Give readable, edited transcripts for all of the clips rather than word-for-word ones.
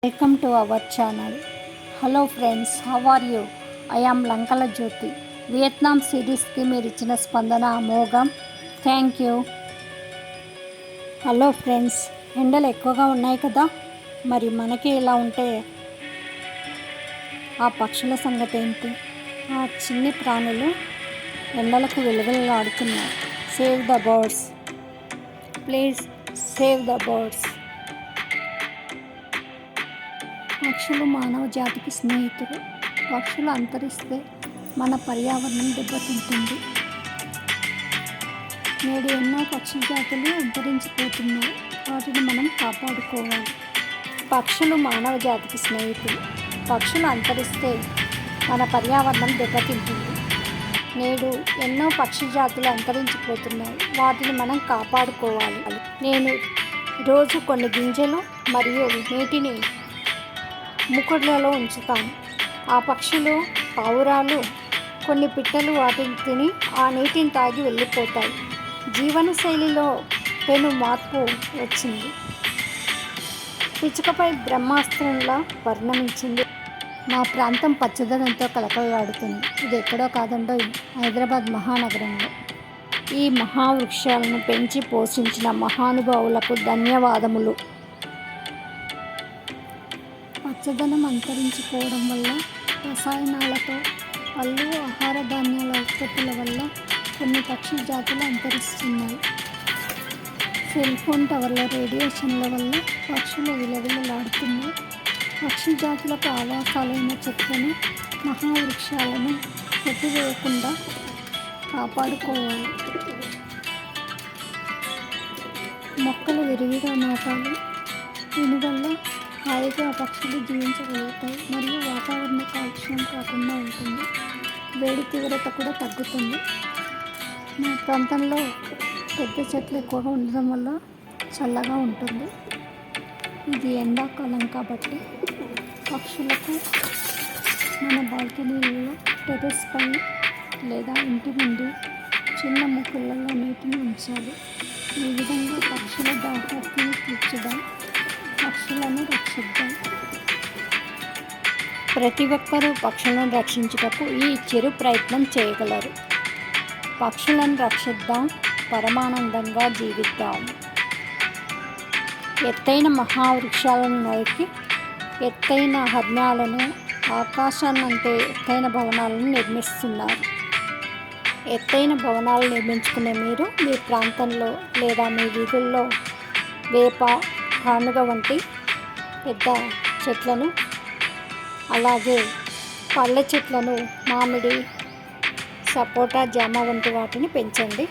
Welcome to our channel. Hello friends, how are you? I am Lankala Jyoti. Vietnam సిరీస్కి మీరు ఇచ్చిన స్పందన అమోఘం. Thank you. హలో ఫ్రెండ్స్, ఎండలు ఎక్కువగా ఉన్నాయి కదా, మరి మనకి ఇలా ఉంటే ఆ పక్షుల సంగతి ఏంటి? ఆ చిన్ని ప్రాణులు ఎండలకు వెలుగులాడుతున్నాయి. Save the birds, please save the birds. పక్షులు మానవ జాతికి స్నేహితులు. పక్షులు అంతరిస్తే మన పర్యావరణం దెబ్బతింటుంది. నేడు ఎన్నో పక్షి జాతులు అంతరించిపోతున్నాయి. వాటిని మనం కాపాడుకోవాలి. పక్షులు మానవ జాతికి స్నేహితులు. పక్షులు అంతరిస్తే మన పర్యావరణం దెబ్బతింటుంది. నేడు ఎన్నో పక్షి జాతులు అంతరించిపోతున్నాయి. వాటిని మనం కాపాడుకోవాలి. నేను రోజు కొన్ని గింజలు మరియు నీటిని ముకుడులలో ఉంచుతాను. ఆ పక్షులు, పావురాలు, కొన్ని పిట్టలు వాటిని తిని ఆ నీటిని తాగి వెళ్ళిపోతాయి. జీవనశైలిలో పెను మార్పు వచ్చింది. పిచ్చుకపై బ్రహ్మాస్త్రంలా పరిణమించింది. మా ప్రాంతం పచ్చదనంతో కలకలాడుతుంది. ఇది ఎక్కడో కాదండో, హైదరాబాద్ మహానగరంలో. ఈ మహావృక్షాలను పెంచి పోషించిన మహానుభావులకు ధన్యవాదములు. పచ్చదనం అంతరించిపోవడం వల్ల, రసాయనాలతో, పళ్ళు, ఆహార ధాన్యాల ఉత్పత్తుల వల్ల కొన్ని పక్షి జాతులు అంతరిస్తున్నాయి. సెల్ ఫోన్ టవర్ల రేడియేషన్ల వల్ల పక్షులు విలవిలలాడుతున్నాయి. పక్షి జాతులకు ఆవాసాలైన చెట్లను, మహావృక్షాలను కొట్టివేయకుండా కాపాడుకోవాలి. మొక్కలు విరివిగా నాటాలి. దీనివల్ల హాయిగా పక్షులు జీవించగలుగుతాయి మరియు వాతావరణ కాలుష్యం కాకుండా ఉంటుంది. వేడి తీవ్రత కూడా తగ్గుతుంది. మా ప్రాంతంలో పెద్ద చెట్లు ఎక్కువగా ఉండడం వల్ల చల్లగా ఉంటుంది. ఇది ఎండాకాలం కాబట్టి పక్షులకు మన బాల్కనీలలో, టెర్రస్ పై లేదా ఇంటి ముందు చిన్న ముక్కులలో నీటిని ఉంచాలి. ఈ విధంగా పక్షుల దాహార్తిని తీర్చుదాం. పక్షులను రక్షిద్దాం. ప్రతి ఒక్కరూ పక్షులను రక్షించుటకు ఈ చిరు ప్రయత్నం చేయగలరు. పక్షులను రక్షిద్దాం, పరమానందంగా జీవిద్దాం. ఎత్తైన మహావృక్షాలను నరికి ఎత్తైన హర్మ్యాలను, ఆకాశాన్నంటే ఎత్తైన భవనాలను నిర్మిస్తున్నారు. ఎత్తైన భవనాలు నిర్మించుకునే మీరు మీ ప్రాంతంలో లేదా మీ వీధుల్లో వేప, కానుగ వంటి పెద్ద చెట్లను, అలాగే పళ్ళ చెట్లను, మామిడి, సపోటా, జామ వంటి వాటిని పెంచండి.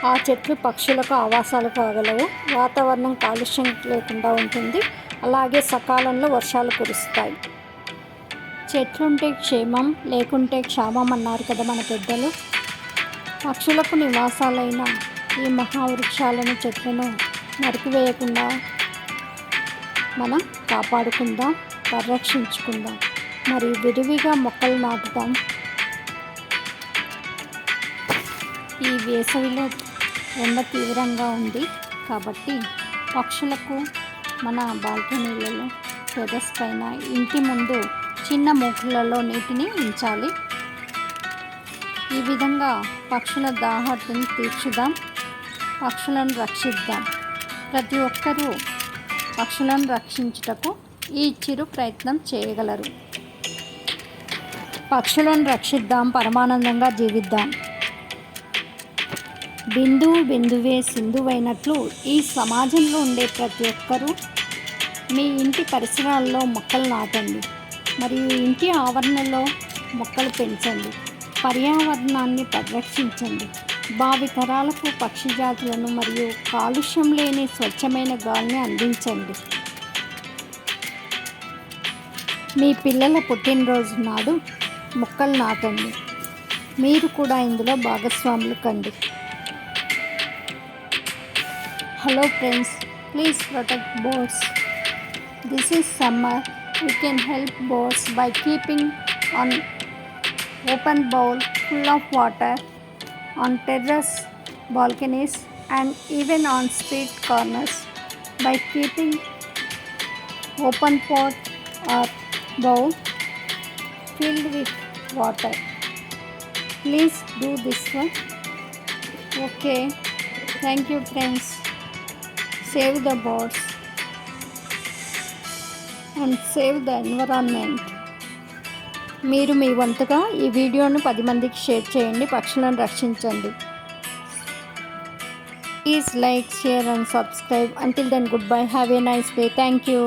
ఆ చెట్లు పక్షులకు ఆవాసాలు కాగలవు. వాతావరణం కాలుష్యం లేకుండా ఉంటుంది. అలాగే సకాలంలో వర్షాలు కురుస్తాయి. చెట్లుంటే క్షేమం, లేకుంటే క్షామం అన్నారు కదా మన పెద్దలు. పక్షులకు నివాసాలైన ఈ మహావృక్షాలను, చెట్లను నరికివేయకుండా మనం కాపాడుకుందాం, పరిరక్షించుకుందాం. మరి విరివిగా మొక్కలు నాటుదాం. ఈ వేసవిలో ఎండ తీవ్రంగా ఉంది కాబట్టి పక్షులకు మన బాల్కనీలలో, టెర్రస్ పైన, ఇంటి ముందు చిన్న మూకులలో నీటిని ఉంచాలి. ఈ విధంగా పక్షుల దాహార్తిని తీర్చుదాం. పక్షులను రక్షిద్దాం. ప్రతి ఒక్కరూ పక్షులను రక్షించుటకు ఈ చిరు ప్రయత్నం చేయగలరు. పక్షులను రక్షిద్దాం, పరమానందంగా జీవిద్దాం. బిందువు బిందువే సింధువైనట్లు ఈ సమాజంలో ఉండే ప్రతి ఒక్కరూ మీ ఇంటి పరిసరాల్లో మొక్కలు నాటండి మరియు ఇంటి ఆవరణలో మొక్కలు పెంచండి. పర్యావరణాన్ని పరిరక్షించండి. భావి తరాలకు పక్షి జాతులను మరియు కాలుష్యం లేని స్వచ్ఛమైన గాలిని అందించండి. మీ పిల్లల పుట్టినరోజు నాడు మొక్కలు నాటండి. మీరు కూడా ఇందులో భాగస్వాములు కండి. Hello friends, please protect birds. This is summer. We can help birds by keeping on open bowl full of water on terrace, balconies and even on street corners. By keeping open pot or bowl filled with water. Please do this one. Okay, thank you friends. Save the birds and save the environment. మీరు మీ వంతుగా ఈ వీడియోను 10 మందికి share చేయండి, పక్షులను రక్షించండి. Please like, share and subscribe. Until then, goodbye. Have a nice day. Thank you.